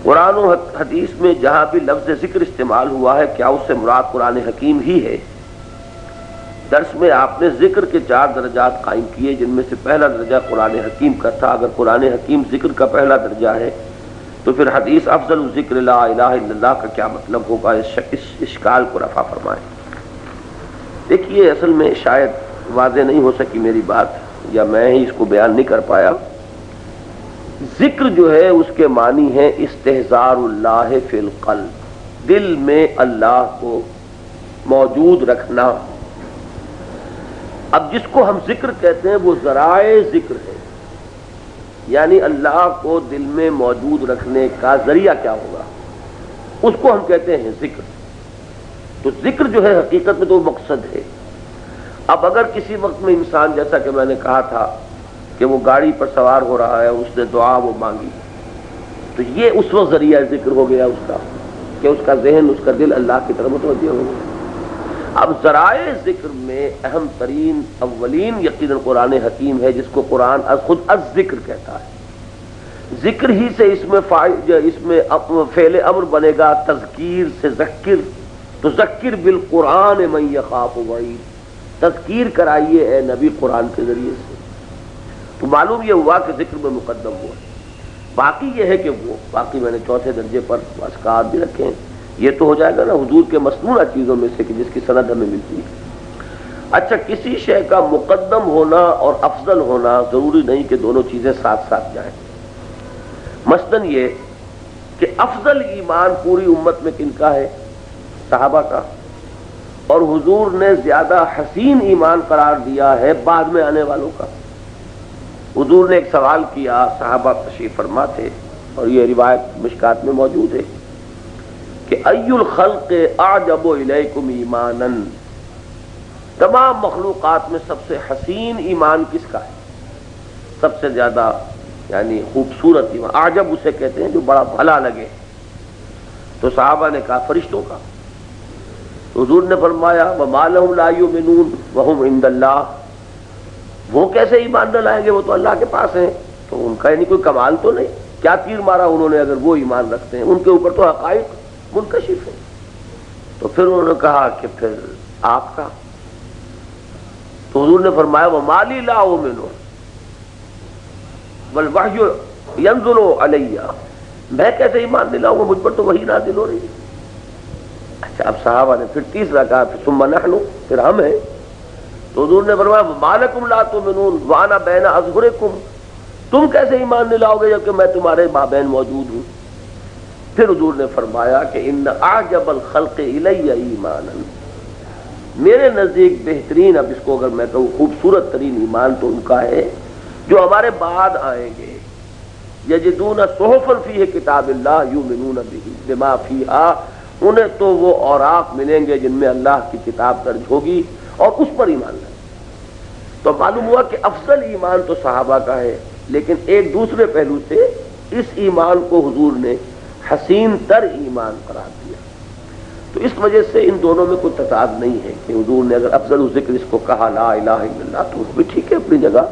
قرآن و حدیث میں جہاں بھی لفظ ذکر استعمال ہوا ہے کیا اس سے مراد قرآن حکیم ہی ہے؟ درس میں آپ نے ذکر کے 4 درجات قائم کیے جن میں سے پہلا درجہ قرآن حکیم کا تھا۔ اگر قرآن حکیم ذکر کا پہلا درجہ ہے تو پھر حدیث افضل الذکر لا الہ الا اللہ کا کیا مطلب ہوگا؟ اس اشکال کو رفع فرمائیں۔ دیکھیے اصل میں شاید واضح نہیں ہو سکی میری بات یا میں ہی اس کو بیان نہیں کر پایا۔ ذکر جو ہے اس کے معنی ہے استحضار اللہ فی القلب، دل میں اللہ کو موجود رکھنا۔ اب جس کو ہم ذکر کہتے ہیں وہ ذرائع ذکر ہے، یعنی اللہ کو دل میں موجود رکھنے کا ذریعہ کیا ہوگا اس کو ہم کہتے ہیں ذکر۔ تو ذکر جو ہے حقیقت میں تو مقصد ہے۔ اب اگر کسی وقت میں انسان جیسا کہ میں نے کہا تھا کہ وہ گاڑی پر سوار ہو رہا ہے، اس نے دعا وہ مانگی، تو یہ اس وقت ذریعہ ذکر ہو گیا اس کا کہ اس کا ذہن اس کا دل اللہ کی طرف متوجہ ہو گیا۔ اب ذرائع ذکر میں اہم ترین اولین یقیناً قرآن حکیم ہے جس کو قرآن خود الذکر کہتا ہے۔ ذکر ہی سے اس میں فعل امر بنے گا تذکیر سے ذکر، تو ذکر بالقرآن من یخاف وعید، تذکیر کرائیے اے نبی قرآن کے ذریعے سے۔ تو معلوم یہ ہوا کہ ذکر میں مقدم ہوا۔ باقی یہ ہے کہ باقی میں نے 4تھے درجے پر اذکار بھی رکھے ہیں، یہ تو ہو جائے گا نا حضور کے مسنونہ چیزوں میں سے کہ جس کی سند ہمیں ملتی ہے۔ اچھا، کسی شے کا مقدم ہونا اور افضل ہونا ضروری نہیں کہ دونوں چیزیں ساتھ ساتھ جائیں۔ مثلاً یہ کہ افضل ایمان پوری امت میں کن کا ہے؟ صحابہ کا، اور حضور نے زیادہ حسین ایمان قرار دیا ہے بعد میں آنے والوں کا۔ حضور نے ایک سوال کیا، صحابہ تشریف فرما تھے اور یہ روایت مشکات میں موجود ہے کہ ای الخلق اعجب الیکم ایمانا، تمام مخلوقات میں سب سے حسین ایمان کس کا ہے؟ سب سے زیادہ یعنی خوبصورت ایمان، اعجب اسے کہتے ہیں جو بڑا بھلا لگے۔ تو صحابہ نے کہا فرشتوں کا۔ حضور نے فرمایا وما لهم لا یؤمنون وهم عند اللہ، وہ کیسے ایمان نہ لائیں گے، وہ تو اللہ کے پاس ہیں۔ تو ان کا یعنی کوئی کمال تو نہیں، کیا تیر مارا انہوں نے اگر وہ ایمان رکھتے ہیں، ان کے اوپر تو حقائق منکشف ہے۔ تو پھر انہوں نے کہا کہ پھر آپ کا؟ تو حضور نے فرمایا وما لی لا اؤمن والوحی ینزل علی، میں کیسے ایمان دلاؤں گا، مجھ پر تو وحی نازل ہو رہی ہے۔ اچھا، اب صحابہ نے پھر تیسرا کہا ثم نحن، پھر ہم ہیں۔ تو حضور نے فرمایا ما لکم لا تؤمنون وانا بین اظہرکم، تم کیسے ایمان دلاؤ گے جبکہ میں تمہارے مابین موجود ہوں۔ پھر حضور نے فرمایا کہ ان اعجب الخلق الی ایمانا، میرے نزدیک بہترین، اب اس کو اگر میں کہوں خوبصورت ترین ایمان تو ان کا ہے جو ہمارے بعد آئیں گے، یجدون صحفا فیہ کتاب اللہ یؤمنون بما فیہا، انہیں تو وہ اوراق ملیں گے جن میں اللہ کی کتاب درج ہوگی اور اس پر ایمان لائیں۔ تو معلوم ہوا کہ افضل ایمان تو صحابہ کا ہے، لیکن ایک دوسرے پہلو سے اس ایمان کو حضور نے حسین تر ایمان قرار دیا۔ تو اس وجہ سے ان دونوں میں کوئی تضاد نہیں ہے کہ حضور نے اگر افضل الذکر اس کو کہا لا الہ الا اللہ تو بھی ٹھیک ہے اپنی جگہ،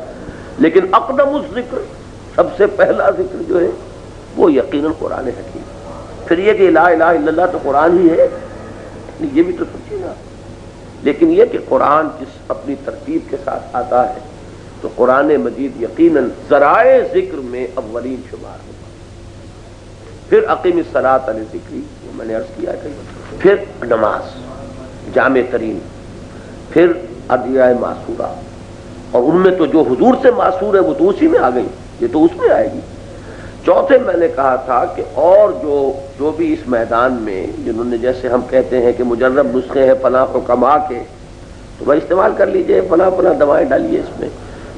لیکن اقدم الذکر، سب سے پہلا ذکر جو ہے وہ یقیناً قرآن حکیم۔ پھر یہ کہ لا الہ الا اللہ تو قرآن ہی ہے، یہ بھی تو سوچیے نا۔ لیکن یہ کہ قرآن جس اپنی ترتیب کے ساتھ آتا ہے تو قرآن مجید یقیناً ذرائع ذکر میں اولین شمار ہوگا۔ پھر اقیم الصلاۃ لذکری، میں نے عرض کیا ہے، پھر نماز جامع ترین، پھر ادعیہ معصورہ، اور ان میں تو جو حضور سے معصور ہے وہ تو اسی میں آ گئی، یہ تو اس میں آئے گی۔ چوتھے میں نے کہا تھا کہ اور جو بھی اس میدان میں جنہوں نے، جیسے ہم کہتے ہیں کہ مجرب نسخے ہیں فلاں حکما کے، تو بھائی استعمال کر لیجئے، فلاں فلاں دوائیں ڈالیے اس میں۔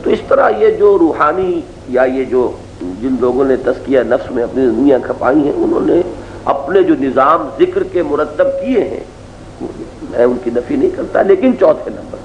تو اس طرح یہ جو روحانی یا یہ جو جن لوگوں نے تزکیہ نفس میں اپنی زندگیاں کھپائی ہیں، انہوں نے اپنے جو نظام ذکر کے مرتب کیے ہیں، میں ان کی نفی نہیں کرتا، لیکن چوتھے نمبر